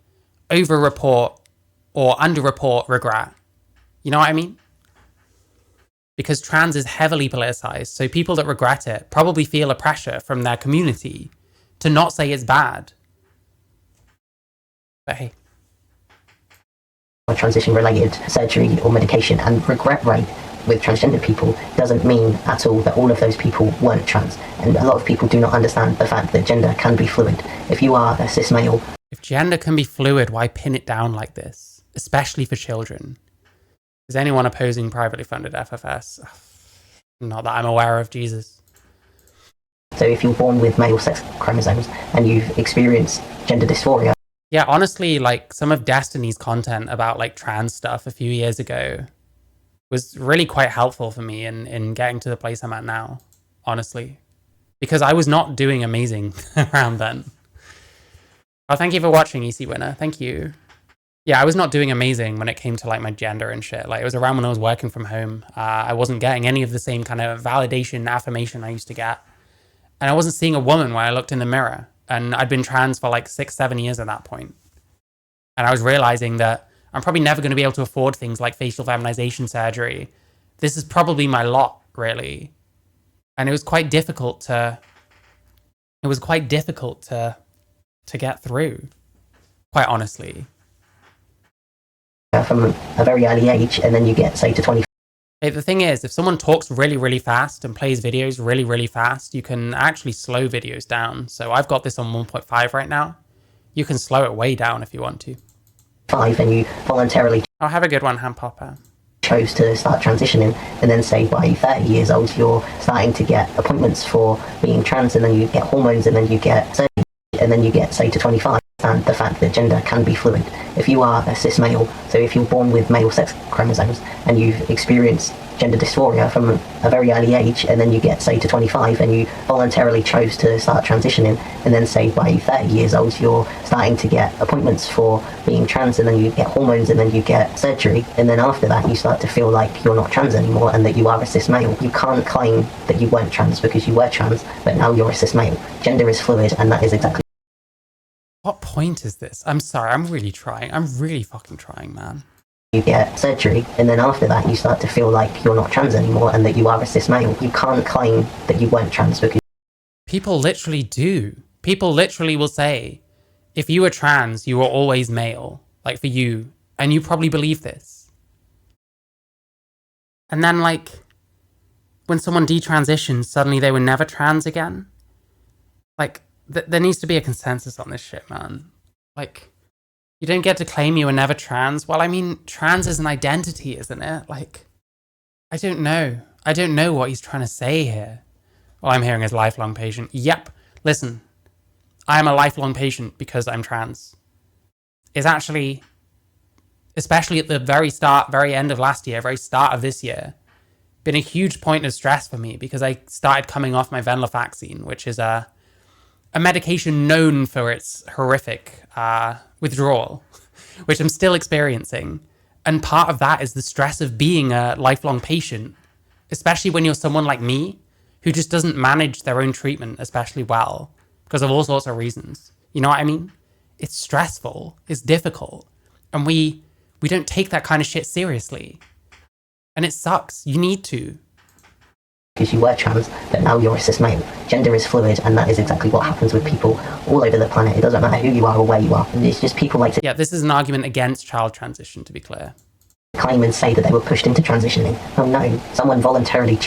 [SPEAKER 1] over-report or under-report regret? You know what I mean? Because trans is heavily politicized, so people that regret it probably feel a pressure from their community to not say it's bad. But hey.
[SPEAKER 2] Transition-related surgery or medication, and regret rate with transgender people doesn't mean at all that all of those people weren't trans. And a lot of people do not understand the fact that gender can be fluid. If you are a cis male...
[SPEAKER 1] If gender can be fluid, why pin it down like this? Especially for children. Is anyone opposing privately funded FFS? Not that I'm aware of, Jesus.
[SPEAKER 2] So if you're born with male sex chromosomes and you've experienced gender dysphoria...
[SPEAKER 1] Yeah, honestly, like some of Destiny's content about like trans stuff a few years ago was really quite helpful for me in getting to the place I'm at now, honestly. Because I was not doing amazing around then. Oh, thank you for watching, EC Winner. Thank you. Yeah, I was not doing amazing when it came to like my gender and shit. Like it was around when I was working from home. I wasn't getting any of the same kind of validation, affirmation I used to get. And I wasn't seeing a woman when I looked in the mirror. And I'd been trans for like 6-7 years at that point. And I was realizing that I'm probably never going to be able to afford things like facial feminization surgery. This is probably my lot, really. And it was quite difficult to get through, quite honestly.
[SPEAKER 2] From a very early age, and then you get, say, to 20.
[SPEAKER 1] The thing is, if someone talks really, really fast and plays videos really, really fast, you can actually slow videos down. So I've got this on 1.5 right now. You can slow it way down if you want to.
[SPEAKER 2] 5, and you voluntarily...
[SPEAKER 1] I'll have a good one, Ham Popper.
[SPEAKER 2] ...chose to start transitioning, and then say by 30 years old, you're starting to get appointments for being trans, and then you get hormones, and then you get surgery, and then you get, say, to 25. And the fact that gender can be fluid. If you are a cis male, so if you're born with male sex chromosomes and you've experienced gender dysphoria from a very early age, and then you get, say, to 25 and you voluntarily chose to start transitioning, and then say by 30 years old you're starting to get appointments for being trans, and then you get hormones, and then you get surgery, and then after that you start to feel like you're not trans anymore and that you are a cis male. You can't claim that you weren't trans because you were trans, but now you're a cis male. Gender is fluid, and that is exactly...
[SPEAKER 1] What point is this? I'm sorry, I'm really trying. I'm really fucking trying, man.
[SPEAKER 2] You get surgery, and then after that you start to feel like you're not trans anymore and that you are a cis male. You can't claim that you weren't trans because...
[SPEAKER 1] People literally do. People literally will say, if you were trans, you were always male, like for you, and you probably believe this. And then like, when someone detransitions, suddenly they were never trans again. Like, there needs to be a consensus on this shit, man. Like, you don't get to claim you were never trans. Well, I mean, trans is an identity, isn't it? Like, I don't know. I don't know what he's trying to say here. All I'm hearing is lifelong patient. Yep. Listen, I'm a lifelong patient because I'm trans. It's actually, especially at the very end of last year, very start of this year, been a huge point of stress for me because I started coming off my venlafaxine, which is a medication known for its horrific withdrawal, which I'm still experiencing. And part of that is the stress of being a lifelong patient, especially when you're someone like me who just doesn't manage their own treatment especially well because of all sorts of reasons. You know what I mean? It's stressful, it's difficult, and we don't take that kind of shit seriously. And it sucks. You need to.
[SPEAKER 2] Because you were trans, but now you're a cis male. Gender is fluid, and that is exactly what happens with people all over the planet. It doesn't matter who you are or where you are. It's just people like to
[SPEAKER 1] Yeah, this is an argument against child transition, to be clear.
[SPEAKER 2] claim and say that they were pushed into transitioning. Oh no, someone voluntarily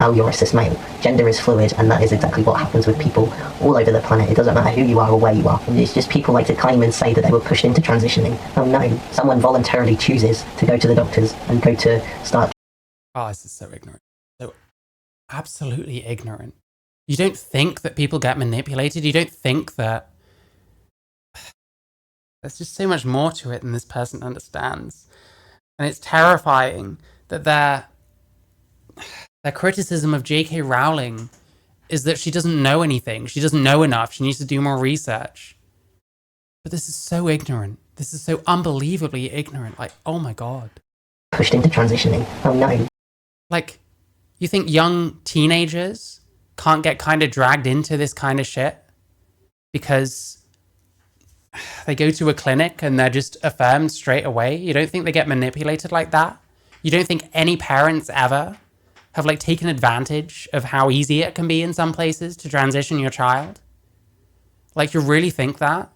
[SPEAKER 2] now you're a cis male. Gender is fluid, and that is exactly what happens with people all over the planet. It doesn't matter who you are or where you are. It's just people like to claim and say that they were pushed into transitioning. Oh no, someone voluntarily chooses to go to the doctors and go to start.
[SPEAKER 1] Oh, this is so ignorant. So absolutely ignorant. You don't think that people get manipulated? You don't think that... There's just so much more to it than this person understands. And it's terrifying that their criticism of J.K. Rowling is that she doesn't know anything. She doesn't know enough. She needs to do more research. But this is so ignorant. This is so unbelievably ignorant. Like, oh my God.
[SPEAKER 2] Pushed into transitioning. Oh no.
[SPEAKER 1] Like, you think young teenagers can't get kind of dragged into this kind of shit because they go to a clinic and they're just affirmed straight away? You don't think they get manipulated like that? You don't think any parents ever have like taken advantage of how easy it can be in some places to transition your child? Like, you really think that?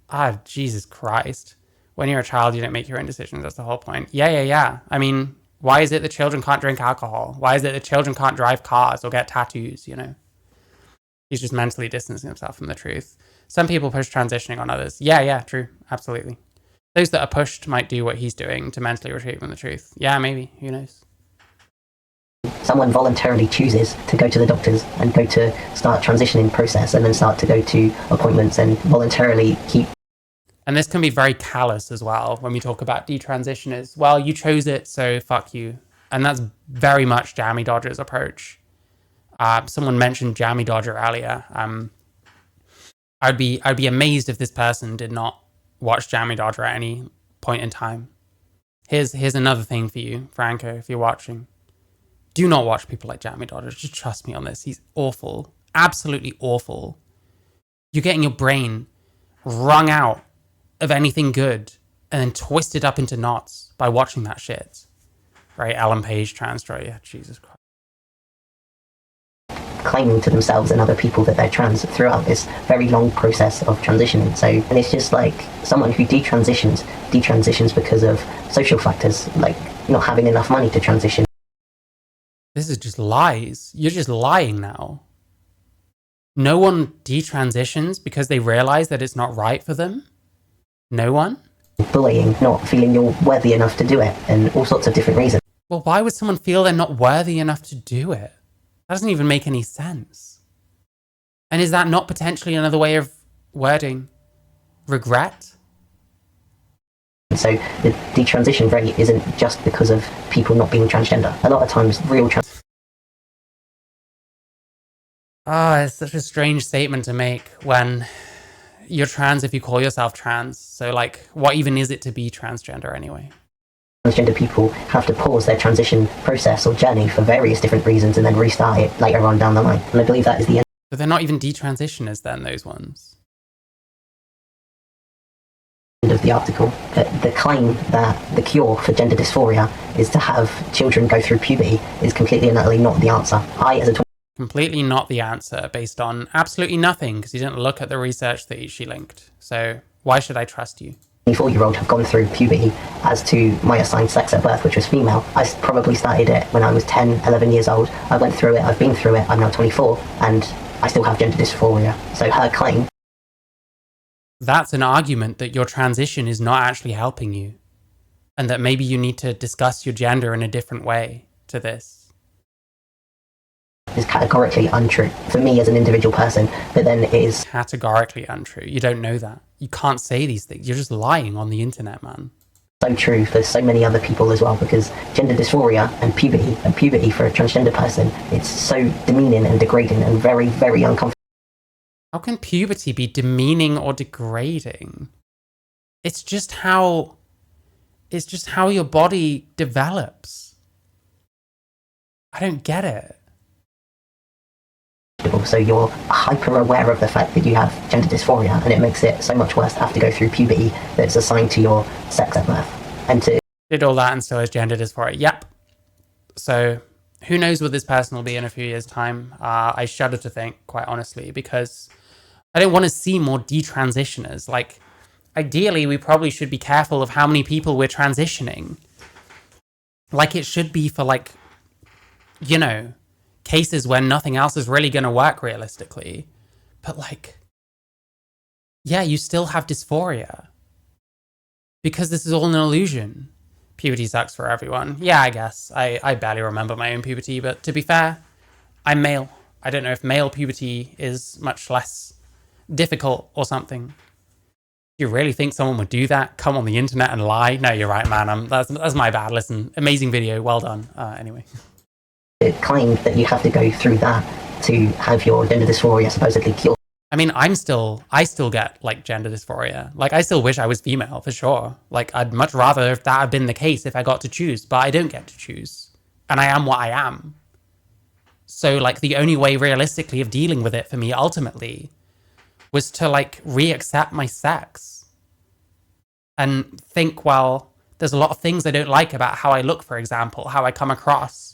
[SPEAKER 1] Ah, Jesus Christ. When you're a child, you don't make your own decisions. That's the whole point. Yeah. I mean, why is it that children can't drink alcohol? Why is it that children can't drive cars or get tattoos, you know? He's just mentally distancing himself from the truth. Some people push transitioning on others. Yeah, true. Absolutely. Those that are pushed might do what he's doing to mentally retreat from the truth. Yeah, maybe. Who knows?
[SPEAKER 2] Someone voluntarily chooses to go to the doctors and go to start transitioning process and then start to go to appointments and voluntarily keep.
[SPEAKER 1] And this can be very callous as well when we talk about detransitioners. Well, you chose it, so fuck you. And that's very much Jammy Dodger's approach. Someone mentioned Jammy Dodger earlier. I'd be amazed if this person did not watch Jammy Dodger at any point in time. Here's another thing for you, Franco, if you're watching. Do not watch people like Jammy Dodger. Just trust me on this. He's awful. Absolutely awful. You're getting your brain wrung out of anything good and then twisted up into knots by watching that shit. Right? Ellen Page, trans story. Yeah, Jesus Christ.
[SPEAKER 2] Claiming to themselves and other people that they're trans throughout this very long process of transitioning. So, and it's just like someone who detransitions because of social factors, like not having enough money to transition.
[SPEAKER 1] This is just lies. You're just lying now. No one detransitions because they realize that it's not right for them. No one.
[SPEAKER 2] Bullying, not feeling you're worthy enough to do it, and all sorts of different reasons.
[SPEAKER 1] Well, why would someone feel they're not worthy enough to do it? That doesn't even make any sense. And is that not potentially another way of wording regret?
[SPEAKER 2] So the detransition rate isn't just because of people not being transgender. A lot of times, real trans.
[SPEAKER 1] It's such a strange statement to make when you're trans if you call yourself trans. So, like, what even is it to be transgender anyway?
[SPEAKER 2] Transgender people have to pause their transition process or journey for various different reasons and then restart it later on down the line. And I believe that is the end.
[SPEAKER 1] But they're not even detransitioners then, those ones.
[SPEAKER 2] End of the article. The claim that the cure for gender dysphoria is to have children go through puberty is completely and utterly not the answer. I, as a
[SPEAKER 1] Completely not the answer, based on absolutely nothing, because you didn't look at the research that she linked. So why should I trust you?
[SPEAKER 2] 24-year-old have gone through puberty. As to my assigned sex at birth, which was female, I probably started it when I was 10, 11 years old. I went through it, I've been through it, I'm now 24, and I still have gender dysphoria. So her claim...
[SPEAKER 1] That's an argument that your transition is not actually helping you, and that maybe you need to discuss your gender in a different way to this.
[SPEAKER 2] Is categorically untrue for me as an individual person, but then it is
[SPEAKER 1] categorically untrue. You don't know that. You can't say these things. You're just lying on the internet, man.
[SPEAKER 2] So true for so many other people as well, because gender dysphoria and puberty for a transgender person, it's so demeaning and degrading and very, very uncomfortable.
[SPEAKER 1] How can puberty be demeaning or degrading? It's just how your body develops. I don't get it.
[SPEAKER 2] So you're hyper aware of the fact that you have gender dysphoria, and it makes it so much worse to have to go through puberty that's assigned to your sex at birth. And to
[SPEAKER 1] did all that and still has gender dysphoria. Yep. So who knows what this person will be in a few years' time? I shudder to think, quite honestly, because I don't want to see more detransitioners. Like, ideally, we probably should be careful of how many people we're transitioning. Like, it should be for, like, you know, cases where nothing else is really going to work realistically. But, like, yeah, you still have dysphoria. Because this is all an illusion. Puberty sucks for everyone. Yeah, I guess. I barely remember my own puberty, but to be fair, I'm male. I don't know if male puberty is much less difficult or something. Do you really think someone would do that? Come on the internet and lie? No, you're right, man. That's my bad. Listen, amazing video. Well done. Anyway.
[SPEAKER 2] It claimed that you have to go through that to have your gender dysphoria supposedly cured.
[SPEAKER 1] I mean, I still get, like, gender dysphoria. Like, I still wish I was female, for sure. Like, I'd much rather if that had been the case if I got to choose, but I don't get to choose. And I am what I am. So, like, the only way realistically of dealing with it for me ultimately was to, like, re-accept my sex. And think, well, there's a lot of things I don't like about how I look, for example, how I come across.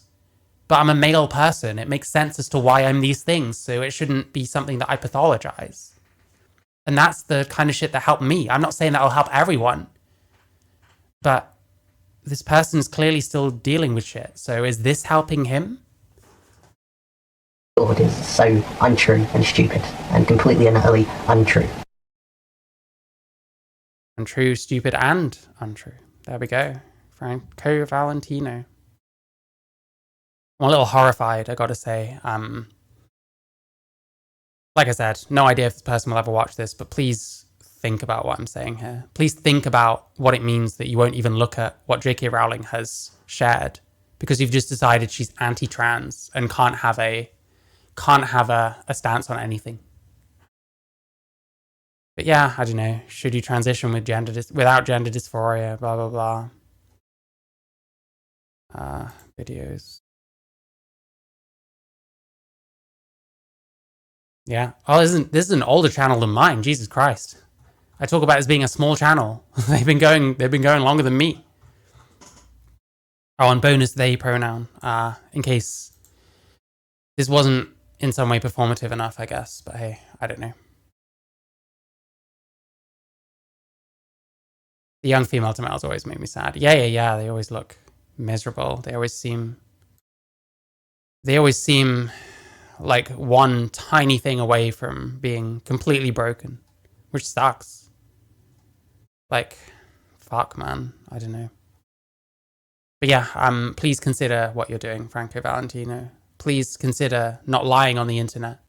[SPEAKER 1] But I'm a male person. It makes sense as to why I'm these things, so it shouldn't be something that I pathologize. And that's the kind of shit that helped me. I'm not saying that will help everyone. But this person's clearly still dealing with shit. So is this helping him?
[SPEAKER 2] It is so untrue and stupid and completely and utterly untrue.
[SPEAKER 1] Untrue, stupid, and untrue. There we go. Franco Valentino. I'm a little horrified, I gotta say. Like I said, no idea if this person will ever watch this, but please think about what I'm saying here. Please think about what it means that you won't even look at what J.K. Rowling has shared, because you've just decided she's anti-trans and can't have a stance on anything. But yeah, I don't know. Should you transition with without gender dysphoria? Blah blah blah. Videos. Yeah. Oh, this is an older channel than mine. Jesus Christ. I talk about it as being a small channel. They've been going longer than me. Oh, and bonus they pronoun. In case this wasn't in some way performative enough, I guess. But hey, I don't know. The young female to males always make me sad. Yeah. They always look miserable. They always seem like one tiny thing away from being completely broken, which sucks. Like, fuck, man. I don't know. But yeah, please consider what you're doing, Franco Valentino. Please consider not lying on the internet.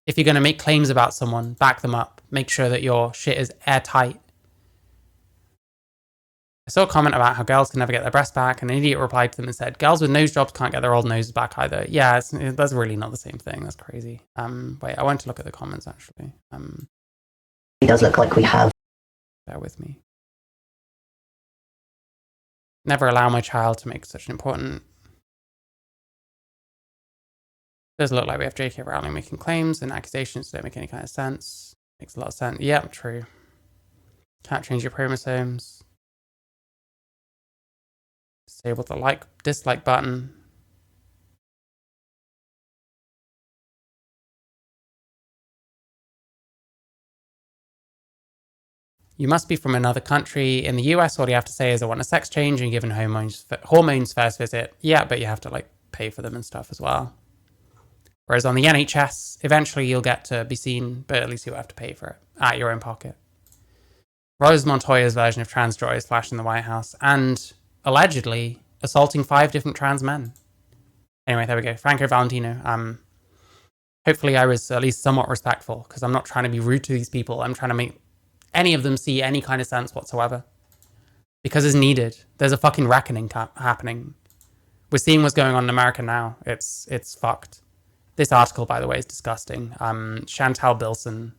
[SPEAKER 1] If you're going to make claims about someone, back them up. Make sure that your shit is airtight. I saw a comment about how girls can never get their breasts back, and an idiot replied to them and said, girls with nose jobs can't get their old noses back either. Yeah, that's really not the same thing. That's crazy. Wait, I want to look at the comments, actually.
[SPEAKER 2] It does look like we have...
[SPEAKER 1] Bear with me. Never allow my child to make such an important... Does look like we have J.K. Rowling making claims and accusations that don't make any kind of sense. Makes a lot of sense. Yeah, true. Can't change your chromosomes. Disable the dislike button. You must be from another country. In the US, all you have to say is I want a sex change and given hormones first visit. Yeah, but you have to pay for them and stuff as well. Whereas on the NHS, eventually you'll get to be seen, but at least you'll have to pay for it out your own pocket. Rose Montoya's version of trans joy is flashing the White House and allegedly assaulting 5 different trans men. Anyway, there we go. Franco Valentino. Hopefully I was at least somewhat respectful because I'm not trying to be rude to these people. I'm trying to make any of them see any kind of sense whatsoever. Because it's needed. There's a fucking reckoning happening. We're seeing what's going on in America now. It's fucked. This article, by the way, is disgusting. Chantal Bilson,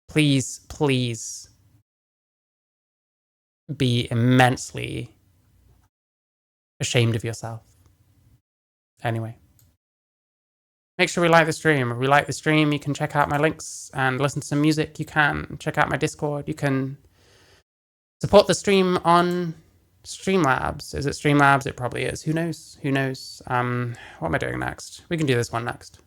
[SPEAKER 1] please be immensely ashamed of yourself. Anyway. Make sure we like the stream. If we like the stream, you can check out my links and listen to some music. You can check out my Discord. You can support the stream on Streamlabs. Is it Streamlabs? It probably is. Who knows? What am I doing next? We can do this one next.